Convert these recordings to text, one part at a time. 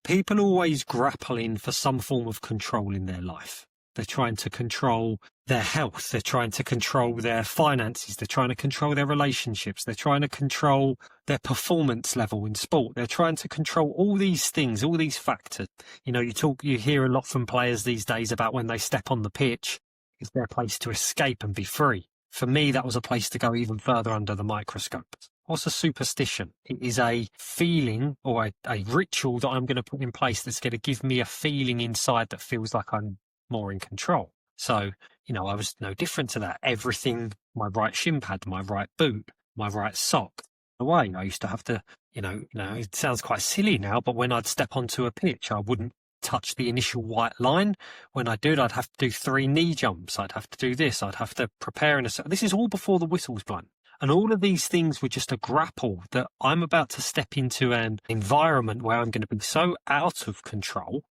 People always grappling for some form of control in their life. They're trying to control their health. They're trying to control their finances. They're trying to control their relationships. They're trying to control their performance level in sport. They're trying to control all these things, all these factors. You know, you hear a lot from players these days about when they step on the pitch, it's their place to escape and be free. For me, that was a place to go even further under the microscope. What's a superstition? It is a feeling or a ritual that I'm going to put in place that's going to give me a feeling inside that feels like I'm more in control. So, you know, I was no different to that. Everything, my right shin pad, my right boot, my right sock. Away, I used to have to, it sounds quite silly now, but when I'd step onto a pitch, I wouldn't touch the initial white line. When I did, I'd have to do 3 knee jumps. I'd have to do this. I'd have to prepare. This is all before the whistle's blown. And all of these things were just a grapple that I'm about to step into an environment where I'm going to be so out of control.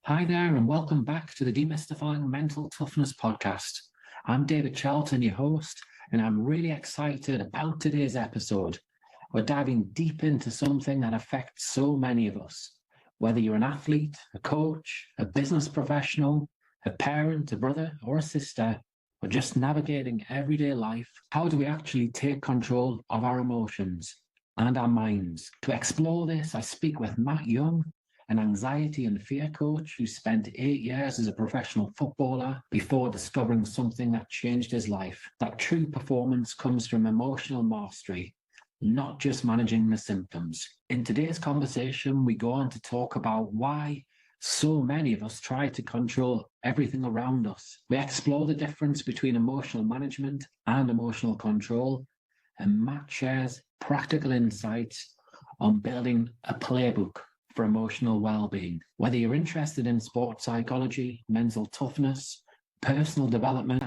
Hi there, and welcome back to the Demystifying Mental Toughness podcast. I'm David Charlton, your host, and I'm really excited about today's episode. We're diving deep into something that affects so many of us. Whether you're an athlete, a coach, a business professional, a parent, a brother, or a sister, or just navigating everyday life, how do we actually take control of our emotions and our minds? To explore this, I speak with Matt Young, an anxiety and fear coach who spent 8 years as a professional footballer before discovering something that changed his life. That true performance comes from emotional mastery, not just managing the symptoms. In today's conversation, we go on to talk about why so many of us try to control everything around us. We explore the difference between emotional management and emotional control, and Matt shares practical insights on building a playbook for emotional well-being. Whether you're interested in sport psychology, mental toughness, personal development,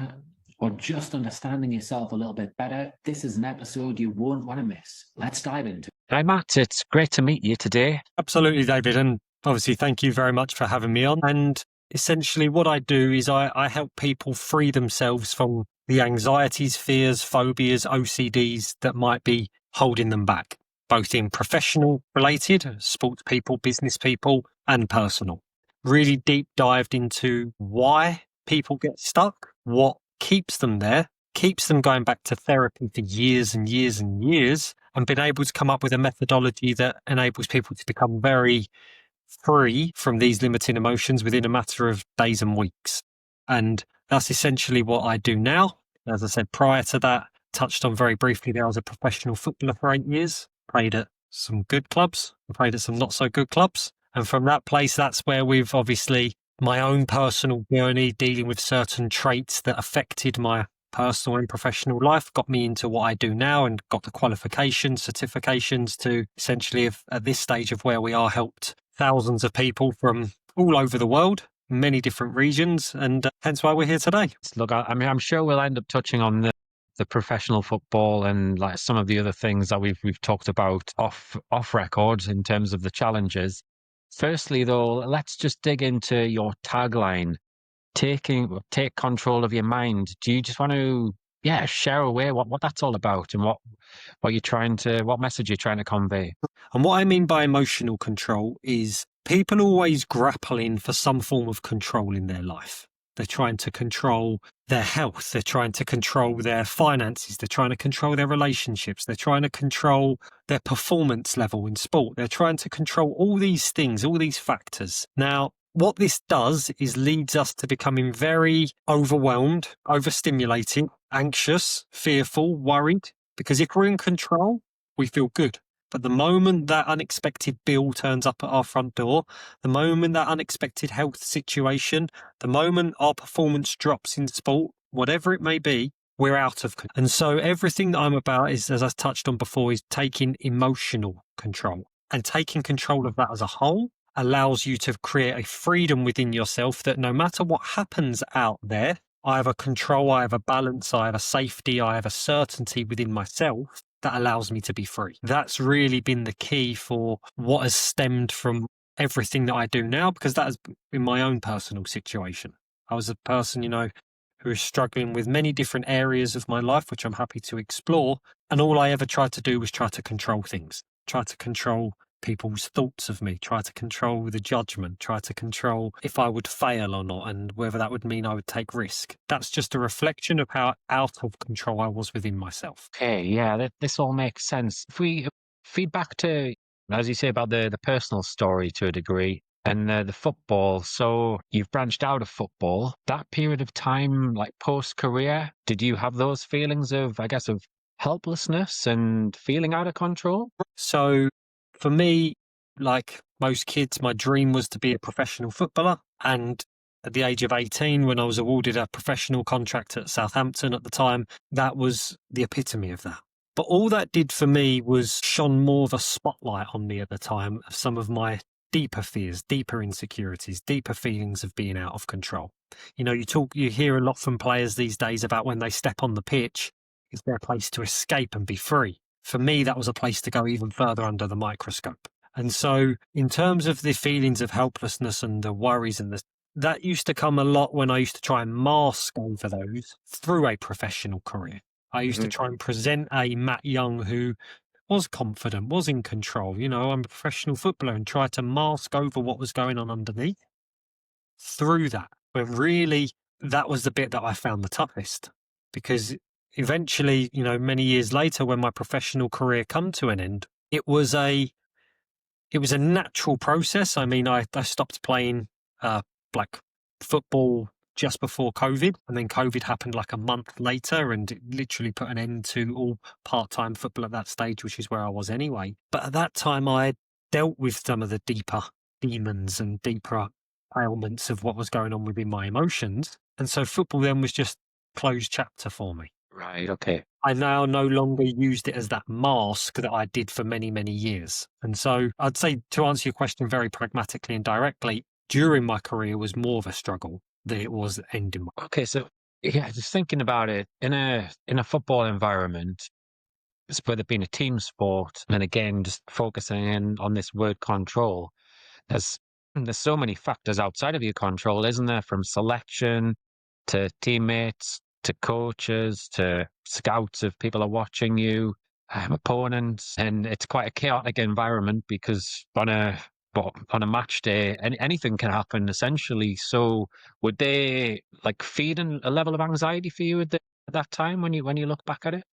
or just understanding yourself a little bit better, this is an episode you won't want to miss. Let's dive into it. Hi, Matt. It's great to meet you today. Absolutely, David. And obviously, thank you very much for having me on. And essentially what I do is I help people free themselves from the anxieties, fears, phobias, OCDs that might be holding them back, both in professional related, sports people, business people, and personal. Really deep dived into why people get stuck, what keeps them there, keeps them going back to therapy for years and years and years, and been able to come up with a methodology that enables people to become very free from these limiting emotions within a matter of days and weeks. And that's essentially what I do now. As I said, prior to that, touched on very briefly there, I was a professional footballer for 8 years, played at some good clubs, played at some not so good clubs. And from that place, that's where we've obviously my own personal journey dealing with certain traits that affected my personal and professional life, got me into what I do now and got the qualifications, certifications to essentially at this stage of where we are helped thousands of people from all over the world, many different regions, and hence why we're here today. Look, I'm sure we'll end up touching on the professional football and like some of the other things that we've talked about off record in terms of the challenges. Firstly, though, let's just dig into your tagline, take control of your mind. Do you just want to share away what that's all about and what message you're trying to convey? And what I mean by emotional control is people always grappling for some form of control in their life. They're trying to control their health. They're trying to control their finances. They're trying to control their relationships. They're trying to control their performance level in sport. They're trying to control all these things, all these factors. Now, what this does is leads us to becoming very overwhelmed, overstimulated, anxious, fearful, worried, because if we're in control, we feel good. But the moment that unexpected bill turns up at our front door, the moment that unexpected health situation, the moment our performance drops in sport, whatever it may be, we're out of control. And so everything that I'm about is, as I touched on before, is taking emotional control. And taking control of that as a whole allows you to create a freedom within yourself that no matter what happens out there, I have a control, I have a balance, I have a safety, I have a certainty within myself that allows me to be free. That's really been the key for what has stemmed from everything that I do now, because that has been my own personal situation. I was a person, who was struggling with many different areas of my life, which I'm happy to explore. And all I ever tried to do was try to control things, try to control people's thoughts of me, try to control the judgment, try to control if I would fail or not, and whether that would mean I would take risk. That's just a reflection of how out of control I was within myself. Okay, yeah, this all makes sense. If we feed back to, as you say, about the personal story to a degree, and the football. So you've branched out of football. That period of time, like post-career, did you have those feelings of, I guess, of helplessness and feeling out of control? So for me, like most kids, my dream was to be a professional footballer. And at the age of 18, when I was awarded a professional contract at Southampton at the time, that was the epitome of that. But all that did for me was shone more of a spotlight on me at the time of some of my deeper fears, deeper insecurities, deeper feelings of being out of control. You know, you hear a lot from players these days about when they step on the pitch, it's their place to escape and be free. For me, that was a place to go even further under the microscope. And so in terms of the feelings of helplessness and the worries and that used to come a lot when I used to try and mask over those through a professional career. I used to try and present a Matt Young who was confident, was in control. You know, I'm a professional footballer, and try to mask over what was going on underneath through that. But really, that was the bit that I found the toughest, because eventually, you know, many years later, when my professional career come to an end, it was a natural process. I mean, I stopped playing like football just before COVID, and then COVID happened like a month later, and it literally put an end to all part-time football at that stage, which is where I was anyway. But at that time, I dealt with some of the deeper demons and deeper ailments of what was going on within my emotions. And so football then was just closed chapter for me. Right, okay. I now no longer used it as that mask that I did for many, many years. And so I'd say, to answer your question very pragmatically and directly, during my career was more of a struggle than it was ending. Okay, so yeah, just thinking about it in a football environment, whether it being a team sport, and again, just focusing in on this word control, there's so many factors outside of your control, isn't there? From selection to teammates to coaches to scouts if people are watching you, opponents, and it's quite a chaotic environment because on a match day, anything can happen essentially. So would they like feed a level of anxiety for you at that time when you look back at it?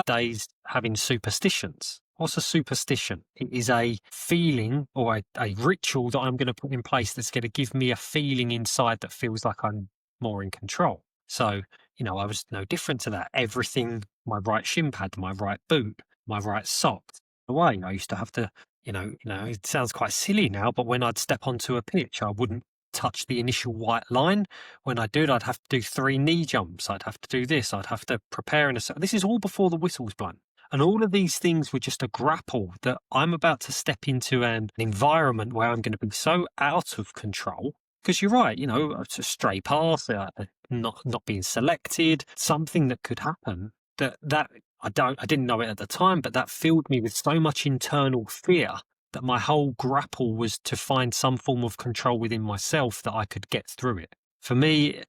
Days having superstitions. What's a superstition? It is a feeling or a ritual that I'm going to put in place that's going to give me a feeling inside that feels like I'm more in control. So, you know, I was no different to that. Everything, my right shin pad, my right boot, my right sock, away. I used to have to, it sounds quite silly now, but when I'd step onto a pitch, I wouldn't touch the initial white line. When I do, I'd have to do 3 knee jumps. I'd have to do this. I'd have to prepare this is all before the whistle's blown. And all of these things were just a grapple that I'm about to step into an environment where I'm going to be so out of control. Because you're right, you know, it's a stray pass, not being selected, something that could happen that I didn't know it at the time, but that filled me with so much internal fear that my whole grapple was to find some form of control within myself that I could get through it. For me,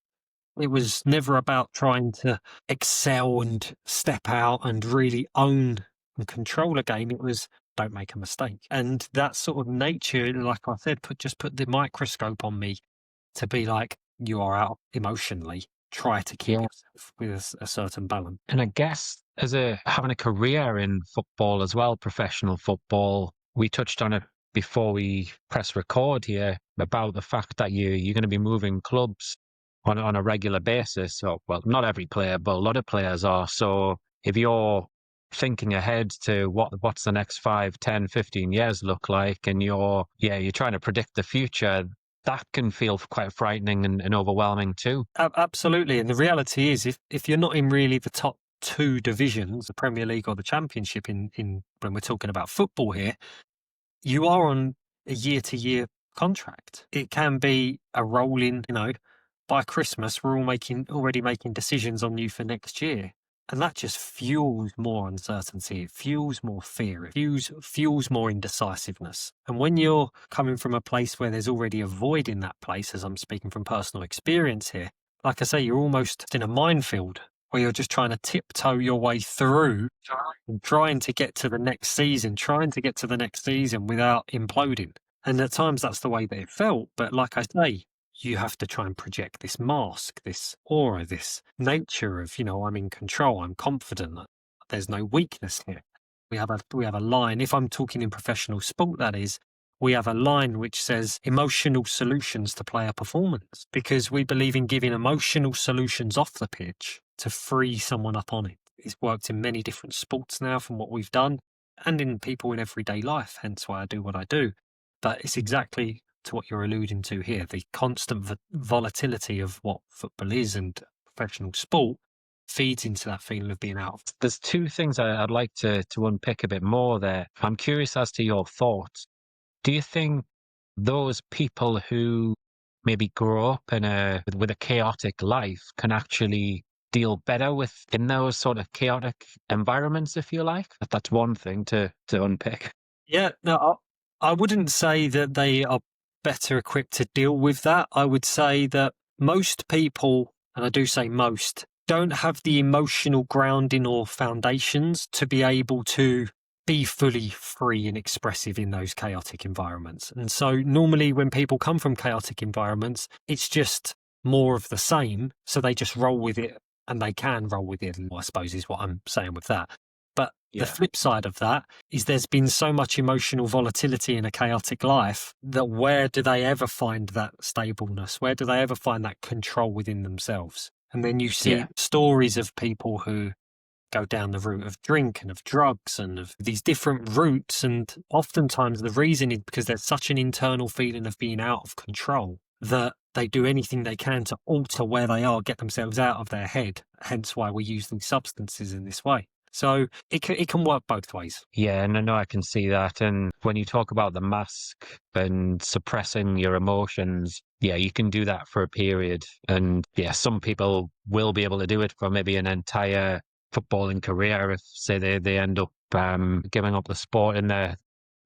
it was never about trying to excel and step out and really own and control a game. It was, don't make a mistake. And that sort of nature, like I said, put the microscope on me to be like, you are out emotionally. Try to keep yourself with a certain balance. And I guess having a career in football as well, professional football, we touched on it before we press record here about the fact that you're going to be moving clubs on a regular basis. So, well, not every player, but a lot of players are. So if you're thinking ahead to what's the next 5, 10, 15 years look like, and you're trying to predict the future, that can feel quite frightening and overwhelming too. Absolutely. And the reality is, if you're not in really the top 2 divisions, the Premier League or the Championship in when we're talking about football here, you are on a year-to-year contract. It can be a rolling, by Christmas, we're already making decisions on you for next year. And that just fuels more uncertainty. It fuels more fear. It fuels more indecisiveness. And when you're coming from a place where there's already a void in that place, as I'm speaking from personal experience here, like I say, you're almost in a minefield where you're just trying to tiptoe your way through and trying to get to the next season, without imploding. And at times that's the way that it felt. But like I say, you have to try and project this mask, this aura, this nature of, I'm in control, I'm confident, there's no weakness here. We have a line, if I'm talking in professional sport, that is, we have a line which says emotional solutions to player performance, because we believe in giving emotional solutions off the pitch to free someone up on it. It's worked in many different sports now from what we've done, and in people in everyday life, hence why I do what I do. But it's exactly to what you're alluding to here, the constant volatility of what football is and professional sport feeds into that feeling of being out. There's two things I'd like to unpick a bit more there. I'm curious as to your thoughts. Do you think those people who maybe grow up with a chaotic life can actually deal better in those sort of chaotic environments, if you like? That's one thing to unpick. Yeah, no, I wouldn't say that they are better equipped to deal with that. I would say that most people, and I do say most, don't have the emotional grounding or foundations to be able to be fully free and expressive in those chaotic environments. And so normally when people come from chaotic environments, it's just more of the same. So they just roll with it, and they can roll with it, I suppose is what I'm saying with that. But the flip side of that is there's been so much emotional volatility in a chaotic life that where do they ever find that stableness? Where do they ever find that control within themselves? And then you see stories of people who go down the route of drink and of drugs and of these different routes. And oftentimes the reason is because there's such an internal feeling of being out of control that they do anything they can to alter where they are, get themselves out of their head. Hence why we use these substances in this way. So it can work both ways. Yeah, no, I can see that. And when you talk about the mask and suppressing your emotions, you can do that for a period. And some people will be able to do it for maybe an entire footballing career if, say, they end up giving up the sport in their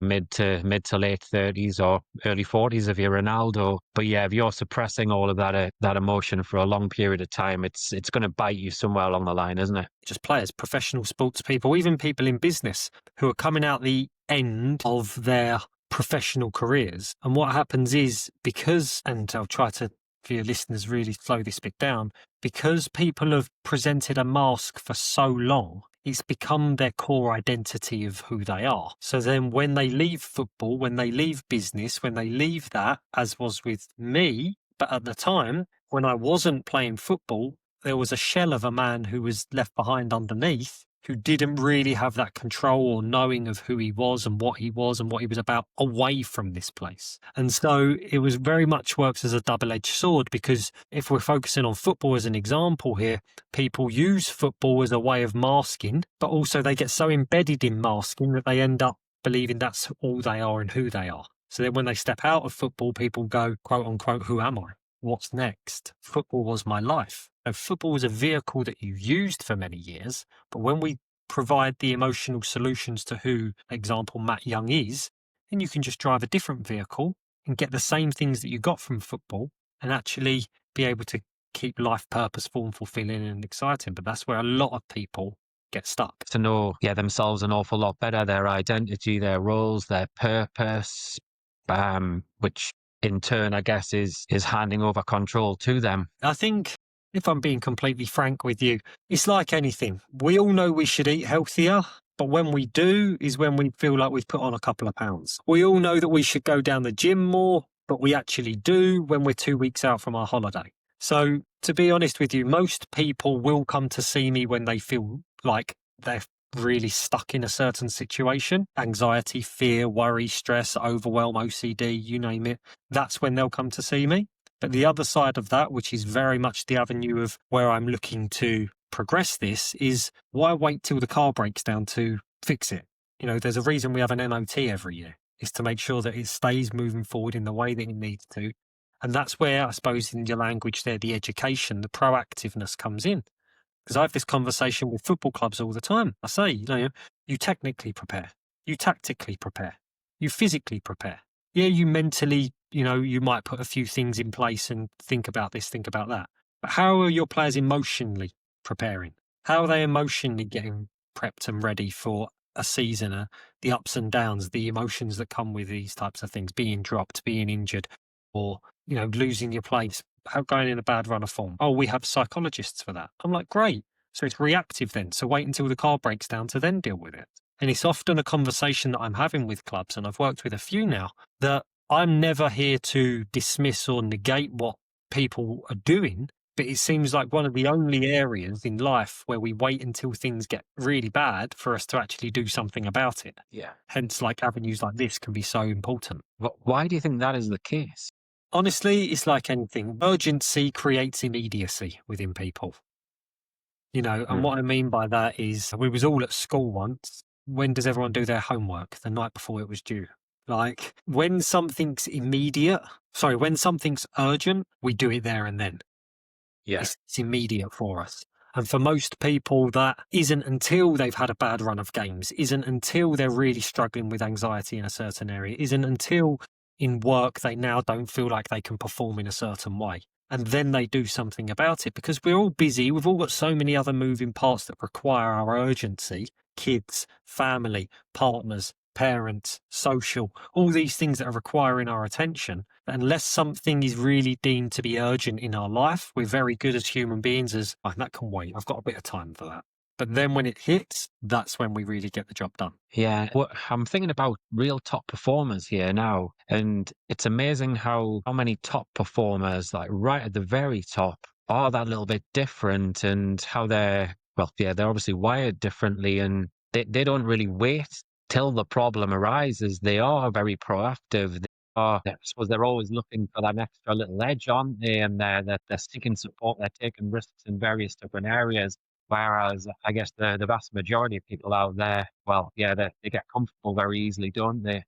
mid to late 30s or early 40s if you're Ronaldo. But if you're suppressing all of that emotion for a long period of time, it's going to bite you somewhere along the line, isn't it? Just players, professional sports people, even people in business who are coming out the end of their professional careers. And what happens is, because, and I'll try to, for your listeners, really slow this bit down, because people have presented a mask for so long, it's become their core identity of who they are. So then when they leave football, when they leave business, when they leave that, as was with me, but at the time when I wasn't playing football, there was a shell of a man who was left behind underneath, who didn't really have that control or knowing of who he was and what he was about away from this place. And so it was very much works as a double-edged sword, because if we're focusing on football as an example here, people use football as a way of masking, but also they get so embedded in masking that they end up believing that's all they are and who they are. So then when they step out of football, people go, quote unquote, who am I? What's next? Football was my life. And football was a vehicle that you used for many years. But when we provide the emotional solutions to who, example, Matt Young is, then you can just drive a different vehicle and get the same things that you got from football and actually be able to keep life purposeful and fulfilling and exciting. But that's where a lot of people get stuck. To know themselves an awful lot better, their identity, their roles, their purpose, which in turn, I guess, is handing over control to them. I think, if I'm being completely frank with you, it's like anything. We all know we should eat healthier, but when we do is when we feel like we've put on a couple of pounds. We all know that we should go down the gym more, but we actually do when we're 2 weeks out from our holiday. So to be honest with you, most people will come to see me when they feel like they're really stuck in a certain situation. Anxiety, fear, worry, stress, overwhelm, OCD, you name it. That's when they'll come to see me. But the other side of that, which is very much the avenue of where I'm looking to progress this, is why wait till the car breaks down to fix it? There's a reason we have an MOT every year, is to make sure that it stays moving forward in the way that it needs to. And that's where, I suppose, in your language there, the education, the proactiveness comes in. Because I have this conversation with football clubs all the time. I say, you technically prepare, you tactically prepare, you physically prepare. Yeah, you mentally, you might put a few things in place and think about this, think about that. But how are your players emotionally preparing? How are they emotionally getting prepped and ready for a season, the ups and downs, the emotions that come with these types of things, being dropped, being injured, or, losing your place, going in a bad run of form? Oh, we have psychologists for that. I'm like, great. So it's reactive then. So wait until the car breaks down to then deal with it. And it's often a conversation that I'm having with clubs, and I've worked with a few now, that I'm never here to dismiss or negate what people are doing, but it seems like one of the only areas in life where we wait until things get really bad for us to actually do something about it. Yeah. Hence, like, avenues like this can be so important. Why do you think that is the case? Honestly, it's like anything. Urgency creates immediacy within people. And what I mean by that is, we was all at school once. When does everyone do their homework? The night before it was due. Like, when something's when something's urgent, we do it there and then. Yeah. It's immediate for us. And for most people, that isn't until they've had a bad run of games, isn't until they're really struggling with anxiety in a certain area, isn't until in work they now don't feel like they can perform in a certain way. And then they do something about it, because we're all busy. We've all got so many other moving parts that require our urgency: kids, family, partners, parents, social, all these things that are requiring our attention. Unless something is really deemed to be urgent in our life, we're very good as human beings as, oh, that can wait. I've got a bit of time for that. But then when it hits, that's when we really get the job done. Yeah, I'm thinking about real top performers here now, and it's amazing how many top performers, like right at the very top, are that little bit different, and how they're obviously wired differently, and they don't really wait till the problem arises. They are very proactive. I suppose they're always looking for that extra little edge, aren't they? And they're seeking support, they're taking risks in various different areas. Whereas I guess the vast majority of people out there, they get comfortable very easily, don't they?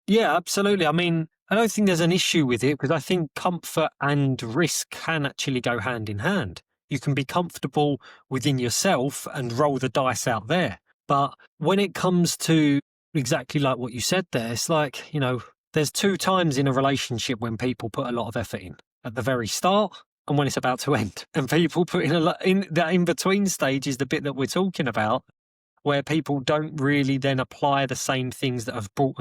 Yeah, absolutely. I mean, I don't think there's an issue with it, because I think comfort and risk can actually go hand in hand. You can be comfortable within yourself and roll the dice out there. But when it comes to exactly like what you said there, it's like, there's two times in a relationship when people put a lot of effort in: at the very start and when it's about to end. And people put in a lot in that in between stage is the bit that we're talking about, where people don't really then apply the same things that have brought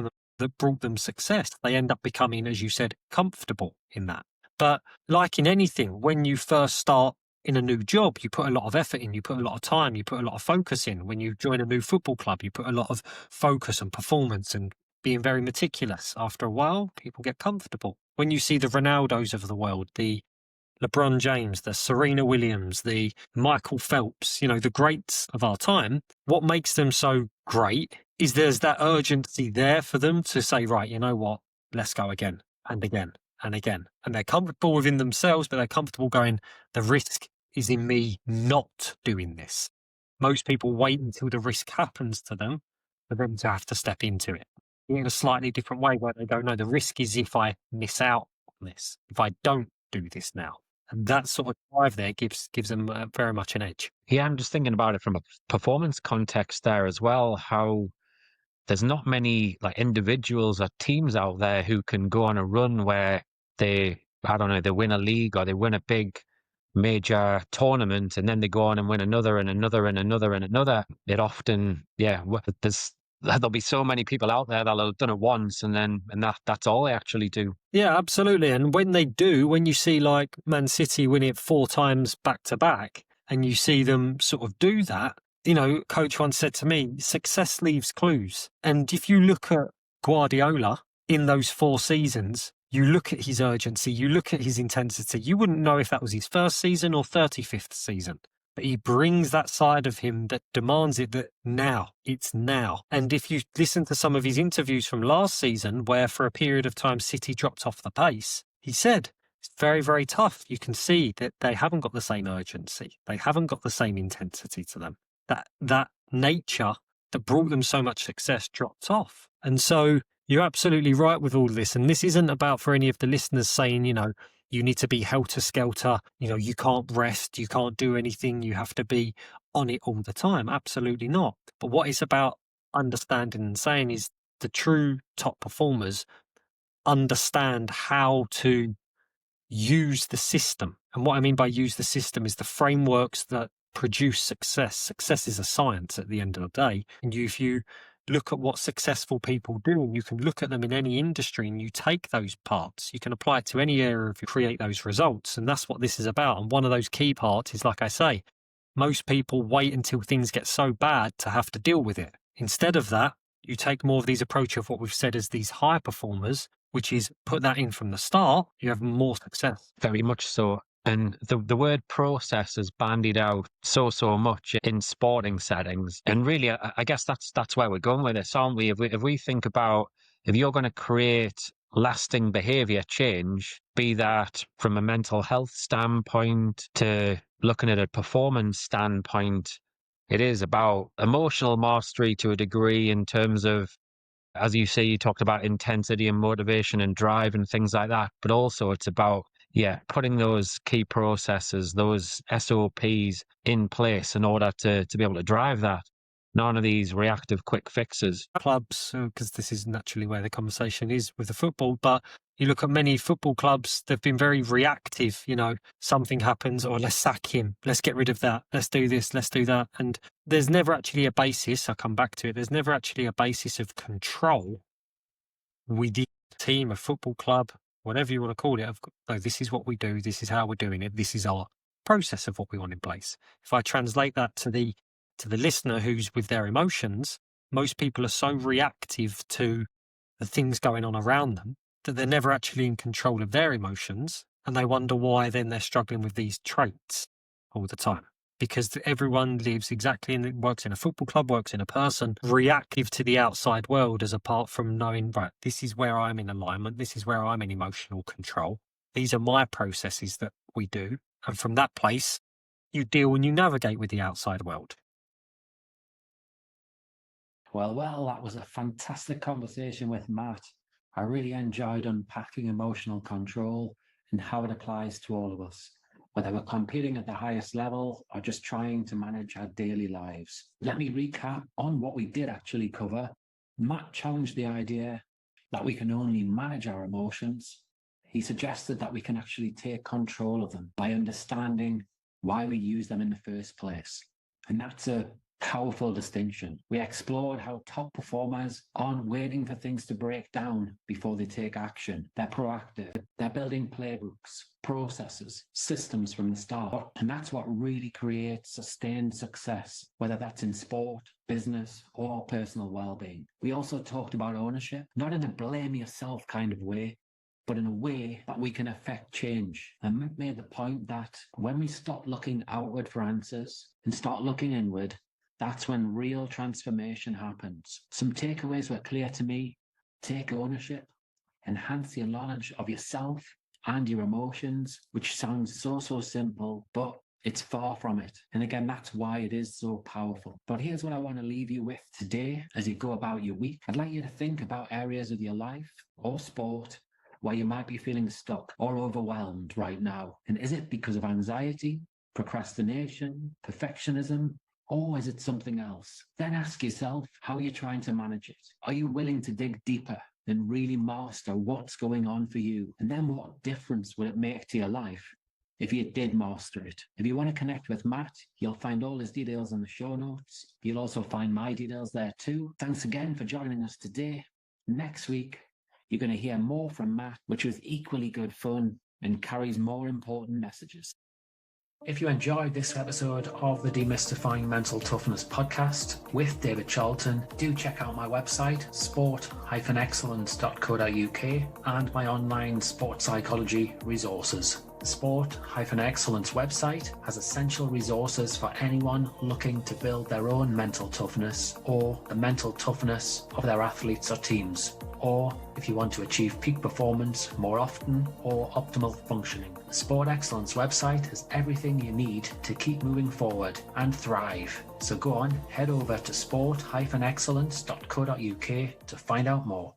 them success. They end up becoming, as you said, comfortable in that. But like in anything, when you first start in a new job, you put a lot of effort in, you put a lot of time, you put a lot of focus in. When you join a new football club, you put a lot of focus and performance and being very meticulous. After a while, people get comfortable. When you see the Ronaldos of the world, the LeBron James, the Serena Williams, the Michael Phelps, the greats of our time, what makes them so great is there's that urgency there for them to say, right, you know what, let's go again and again and again. And they're comfortable within themselves, but they're comfortable going, the risk is in me not doing this. Most people wait until the risk happens to them for them to have to step into it in a slightly different way, where they go, no, the risk is if I miss out on this, if I don't do this now. And that sort of drive there gives them very much an edge. Yeah, I'm just thinking about it from a performance context there as well, how there's not many like individuals or teams out there who can go on a run where they win a league or they win a big major tournament, and then they go on and win another and another and another and another. It often, there'll be so many people out there that'll have done it once, and that's all they actually do. Yeah, absolutely. And when they do, when you see like Man City win it 4 times back to back, and you see them sort of do that, coach once said to me, success leaves clues. And if you look at Guardiola in those 4 seasons, you look at his urgency, you look at his intensity, you wouldn't know if that was his first season or 35th season. But he brings that side of him that demands it, that now, it's now. And if you listen to some of his interviews from last season, where for a period of time City dropped off the pace, he said, it's very, very tough. You can see that they haven't got the same urgency. They haven't got the same intensity to them. That nature that brought them so much success dropped off. And so you're absolutely right with all this. And this isn't about, for any of the listeners, saying, you need to be helter-skelter, you can't rest, you can't do anything, you have to be on it all the time. Absolutely not. But what it's about understanding and saying is the true top performers understand how to use the system. And what I mean by use the system is the frameworks that produce success. Success is a science at the end of the day. And if you look at what successful people do, and you can look at them in any industry and you take those parts, you can apply it to any area if you create those results. And that's what this is about. And one of those key parts is, like I say, most people wait until things get so bad to have to deal with it. Instead of that, you take more of these approach of what we've said as these high performers, which is put that in from the start, you have more success. Very much so. And the word process is bandied out so much in sporting settings. And really, I guess that's where we're going with this, aren't we? If we think about, if you're going to create lasting behavior change, be that from a mental health standpoint to looking at a performance standpoint, it is about emotional mastery to a degree in terms of, as you say, you talked about intensity and motivation and drive and things like that. But also it's about, putting those key processes, those SOPs in place in order to be able to drive that. None of these reactive quick fixes. Clubs, because this is naturally where the conversation is with the football, but you look at many football clubs, they've been very reactive. Something happens, or let's sack him, let's get rid of that, let's do this, let's do that. And there's never actually a basis, I'll come back to it, there's never actually a basis of control within a team, a football club, whatever you want to call it. No, this is what we do, this is how we're doing it, this is our process of what we want in place. If I translate that to the listener who's with their emotions, most people are so reactive to the things going on around them that they're never actually in control of their emotions, and they wonder why then they're struggling with these traits all the time. Because everyone lives exactly, and it works in a football club, works in a person, reactive to the outside world, as apart from knowing, right, this is where I'm in alignment, this is where I'm in emotional control. These are my processes that we do. And from that place, you deal and you navigate with the outside world. Well, that was a fantastic conversation with Matt. I really enjoyed unpacking emotional control and how it applies to all of us, whether we're competing at the highest level or just trying to manage our daily lives. Let me recap on what we did actually cover. Matt challenged the idea that we can only manage our emotions. He suggested that we can actually take control of them by understanding why we use them in the first place. And that's a powerful distinction. We explored how top performers aren't waiting for things to break down before they take action. They're proactive. They're building playbooks, processes, systems from the start. And that's what really creates sustained success, whether that's in sport, business, or personal well-being. We also talked about ownership, not in a blame yourself kind of way, but in a way that we can affect change. And Mick made the point that when we stop looking outward for answers and start looking inward, that's when real transformation happens. Some takeaways were clear to me. Take ownership, enhance your knowledge of yourself and your emotions, which sounds so simple, but it's far from it. And again, that's why it is so powerful. But here's what I want to leave you with today as you go about your week. I'd like you to think about areas of your life or sport where you might be feeling stuck or overwhelmed right now. And is it because of anxiety, procrastination, perfectionism, or is it something else? Then ask yourself, how are you trying to manage it? Are you willing to dig deeper and really master what's going on for you? And then what difference will it make to your life if you did master it? If you want to connect with Matt, you'll find all his details in the show notes. You'll also find my details there too. Thanks again for joining us today. Next week, you're going to hear more from Matt, which was equally good fun and carries more important messages. If you enjoyed this episode of the Demystifying Mental Toughness podcast with David Charlton, do check out my website, sport-excellence.co.uk, and my online sport psychology resources. The Sport-Excellence website has essential resources for anyone looking to build their own mental toughness or the mental toughness of their athletes or teams, or if you want to achieve peak performance more often or optimal functioning. The Sport Excellence website has everything you need to keep moving forward and thrive. So go on, head over to sport-excellence.co.uk to find out more.